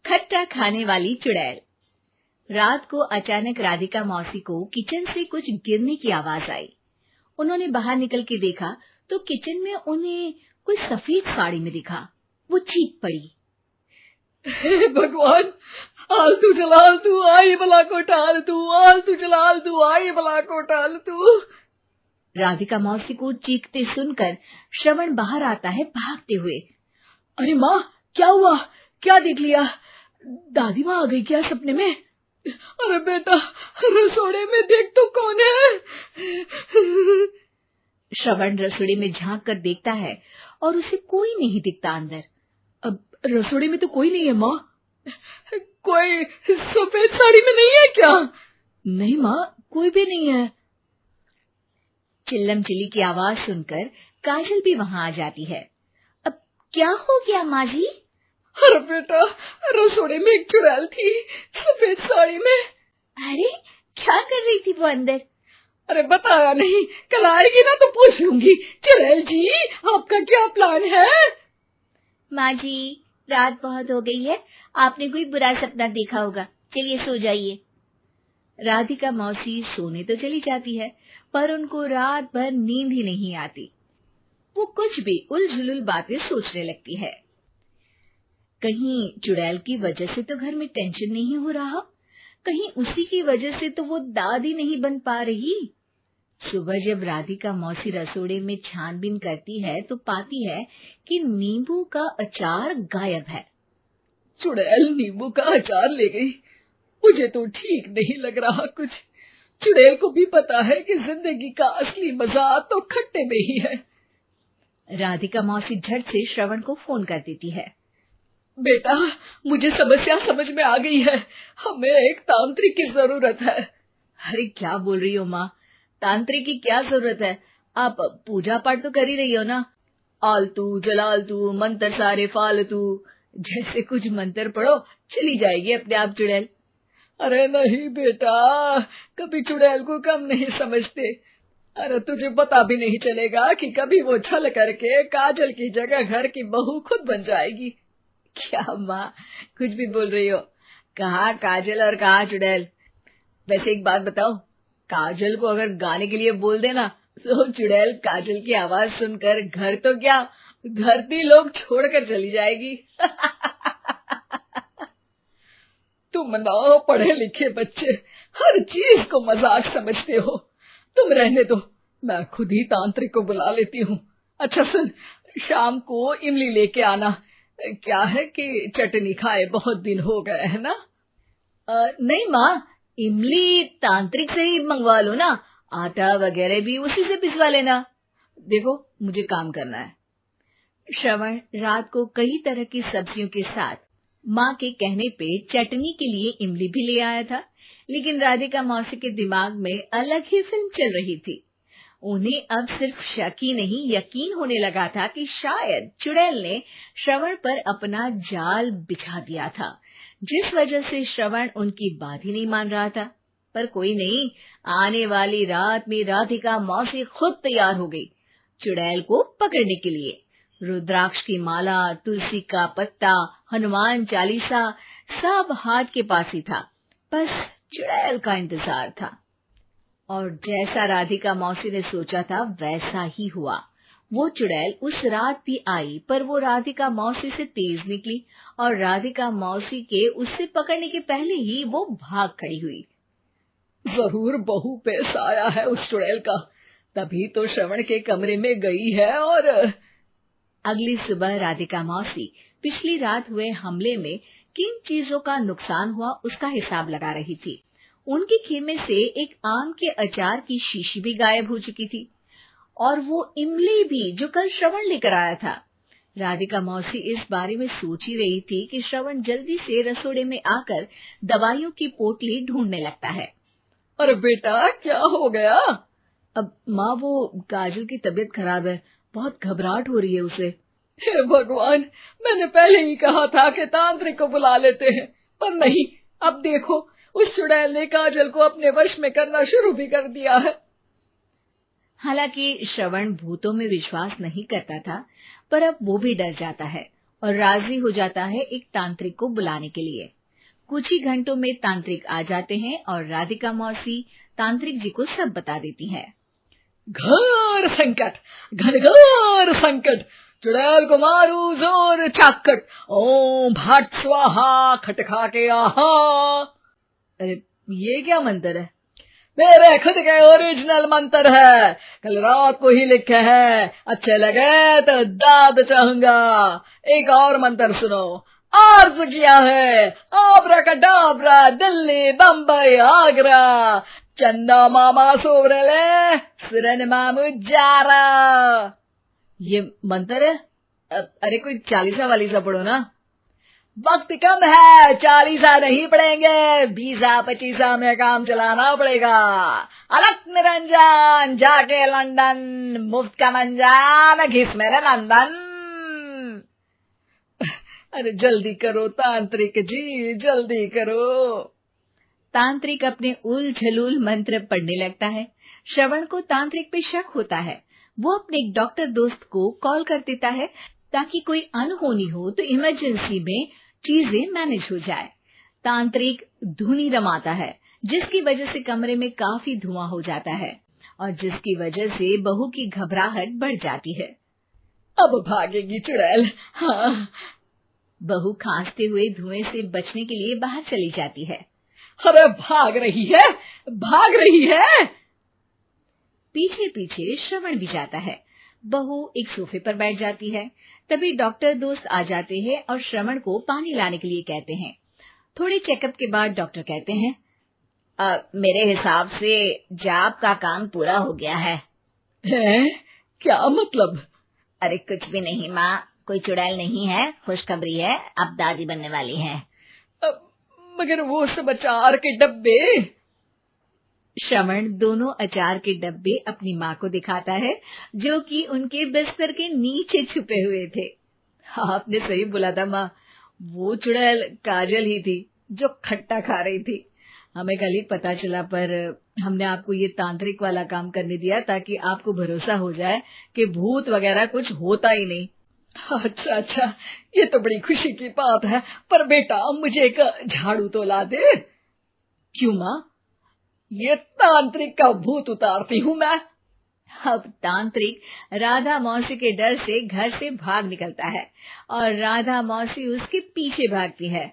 खट्टा खाने वाली चुड़ैल। रात को अचानक राधिका मौसी को किचन से कुछ गिरने की आवाज आई। उन्होंने बाहर निकल के देखा तो किचन में उन्हें कोई सफेद साड़ी में दिखा। वो चीख पड़ी, हे भगवान, आलतू जलाल तू आई भला को टाल तू, आलतू जलाल तू आई भला को टाल तू। राधिका मौसी को चीखते सुनकर श्रवण बाहर आता है भागते हुए। अरे माँ, क्या हुआ? क्या देख लिया? दादी माँ आ गई क्या सपने में? अरे बेटा, रसोड़े में देख तो कौन है? श्रवण रसोड़े में झांक कर देखता है और उसे कोई नहीं दिखता अंदर। अब रसोड़े में तो कोई नहीं है माँ। कोई सफेद साड़ी में नहीं है क्या? नहीं माँ, कोई भी नहीं है। चिल्लम चिल्ली की आवाज सुनकर काजल भी वहां आ जाती है। अब क्या हो गया माँ जी? अरे बेटा, रसोड़े में एक चुड़ैल थी सफेद साड़ी में। अरे क्या कर रही थी वो अंदर? अरे बताया नहीं, कल आएगी ना तो पूछ लूंगी। चुड़ैल जी, आपका क्या प्लान है? माँ जी, रात बहुत हो गई है, आपने कोई बुरा सपना देखा होगा, चलिए सो जाइए। राधिका मौसी सोने तो चली जाती है, पर उनको रात भर नींद ही नहीं आती। वो कुछ भी उलझुल बातें सोचने लगती है। कहीं चुड़ैल की वजह से तो घर में टेंशन नहीं हो रहा, कहीं उसी की वजह से तो वो दादी नहीं बन पा रही। सुबह जब राधिका मौसी रसोड़े में छानबीन करती है तो पाती है कि नींबू का अचार गायब है। चुड़ैल नींबू का अचार ले गई, मुझे तो ठीक नहीं लग रहा कुछ। चुड़ैल को भी पता है कि जिंदगी का असली मजा तो खट्टे में ही है। राधिका मौसी झट से श्रवण को फोन कर देती है। बेटा, मुझे समस्या समझ में आ गई है, हमें एक तांत्रिक की जरूरत है। अरे क्या बोल रही हो माँ, तांत्रिक की क्या जरूरत है? आप पूजा पाठ तो कर ही रही हो ना। आलतू जलालतू मंत्र सारे फालतू जैसे कुछ मंत्र पढ़ो, चली जाएगी अपने आप चुड़ैल। अरे नहीं बेटा, कभी चुड़ैल को कम नहीं समझते। अरे तुझे पता भी नहीं चलेगा कि कभी वो छल करके काजल की जगह घर की बहू खुद बन जाएगी। क्या माँ, कुछ भी बोल रही हो? कहाँ काजल और कहाँ चुड़ैल? वैसे एक बात बताओ, काजल को अगर गाने के लिए बोल देना तो चुड़ैल काजल की आवाज सुनकर घर तो क्या, धरती लोग छोड़कर चली जाएगी। तुम ना पढ़े लिखे बच्चे हर चीज को मजाक समझते हो। तुम रहने दो, मैं खुद ही तांत्रिक को बुला लेती हूँ। अच्छा सुन, शाम को इमली लेके आना। क्या है कि चटनी खाए बहुत दिन हो गए है ना? नहीं माँ, इमली तांत्रिक से ही मंगवा लो ना, आटा वगैरह भी उसी से पिसवा लेना। देखो मुझे काम करना है। श्रवण रात को कई तरह की सब्जियों के साथ माँ के कहने पे चटनी के लिए इमली भी ले आया था, लेकिन राधिका मौसी के दिमाग में अलग ही फिल्म चल रही थी। उन्हें अब सिर्फ शक ही नहीं यकीन होने लगा था कि शायद चुड़ैल ने श्रवण पर अपना जाल बिछा दिया था, जिस वजह से श्रवण उनकी बात ही नहीं मान रहा था। पर कोई नहीं, आने वाली रात में राधिका मौसी खुद तैयार हो गई चुड़ैल को पकड़ने के लिए। रुद्राक्ष की माला, तुलसी का पत्ता, हनुमान चालीसा सब हाथ के पास ही था, बस चुड़ैल का इंतजार था। और जैसा राधिका मौसी ने सोचा था वैसा ही हुआ। वो चुड़ैल उस रात भी आई, पर वो राधिका मौसी से तेज निकली और राधिका मौसी के उससे पकड़ने के पहले ही वो भाग खड़ी हुई। जरूर बहू पे साया है उस चुड़ैल का, तभी तो श्रवण के कमरे में गई है। और अगली सुबह राधिका मौसी पिछली रात हुए हमले में किन चीजों का नुकसान हुआ उसका हिसाब लगा रही थी। उनके खेमे से एक आम के अचार की शीशी भी गायब हो चुकी थी, और वो इमली भी जो कल श्रवण लेकर आया था। राधिका मौसी इस बारे में सोच ही रही थी कि श्रवण जल्दी से रसोड़े में आकर दवाइयों की पोटली ढूंढने लगता है। अरे बेटा, क्या हो गया? अब माँ, वो काजल की तबीयत खराब है, बहुत घबराहट हो रही है उसे। हे भगवान, मैंने पहले ही कहा था कि तांत्रिक को बुला लेते हैं, पर नहीं, अब देखो उस चुड़ैल ने काजल को अपने वश में करना शुरू भी कर दिया है। हालांकि श्रवण भूतों में विश्वास नहीं करता था, पर अब वो भी डर जाता है। और राजी हो जाता है एक तांत्रिक को बुलाने के लिए। कुछ ही घंटों में तांत्रिक आ जाते हैं और राधिका मौसी तांत्रिक जी को सब बता देती है। घोर संकट, घनघोर संकट, चुड़ैल को मारू जोर चाकट, ओम भट स्वाहा खटखा के आहा। अरे ये क्या मंत्र है? मेरे खुद के ओरिजिनल मंत्र है, कल रात को ही लिखे हैं, अच्छे लगे तो दाद चाहूंगा। एक और मंत्र सुनो। अर्ज किया है आब्राकडाब्रा, दिल्ली बम्बई आगरा, चंदा मामा सोवरले सुरन मामू जारा। ये मंत्र है? अरे कोई 40 वालीसा पढ़ो ना। वक्त कम है, 40 नहीं पड़ेंगे, 20-25 में काम चलाना पड़ेगा। अलग निरंजन जाके लंदन, मुफ्त का मंजान घिस मेरे नंदन। अरे जल्दी करो तांत्रिक जी, जल्दी करो। तांत्रिक अपने उल झलूल मंत्र पढ़ने लगता है। श्रवण को तांत्रिक पे शक होता है। वो अपने एक डॉक्टर दोस्त को कॉल कर देता है ताकि कोई अनहोनी हो तो इमरजेंसी में चीजें मैनेज हो जाए। तांत्रिक धुनी रमाता है, जिसकी वजह से कमरे में काफी धुआं हो जाता है और जिसकी वजह से बहू की घबराहट बढ़ जाती है। अब भागेगी चुड़ैल। हाँ। बहू खांसते हुए धुएं से बचने के लिए बाहर चली जाती है। अरे भाग रही है, भाग रही है। पीछे पीछे श्रवण भी जाता है। बहू एक सोफे पर बैठ जाती है। तभी डॉक्टर दोस्त आ जाते हैं और श्रवण को पानी लाने के लिए कहते हैं। थोड़े चेकअप के बाद डॉक्टर कहते हैं, मेरे हिसाब से जाप का काम पूरा हो गया है। क्या मतलब? अरे कुछ भी नहीं माँ, कोई चुड़ैल नहीं है, खुशखबरी है, अब दादी बनने वाली है। मगर वो सब अचार के डब्बे। श्रवण दोनों अचार के डब्बे अपनी माँ को दिखाता है, जो कि उनके बिस्तर के नीचे छुपे हुए थे। आपने सही बोला था माँ, वो चुड़ैल काजल ही थी जो खट्टा खा रही थी। हमें कल ही पता चला, पर हमने आपको ये तांत्रिक वाला काम करने दिया ताकि आपको भरोसा हो जाए कि भूत वगैरह कुछ होता ही नहीं। अच्छा अच्छा, ये तो बड़ी खुशी की बात है, पर बेटा मुझे एक झाड़ू तो ला दे। क्यों माँ? ये तांत्रिक का भूत उतारती हूँ मैं। अब तांत्रिक राधा मौसी के डर से घर से भाग निकलता है और राधा मौसी उसके पीछे भागती है।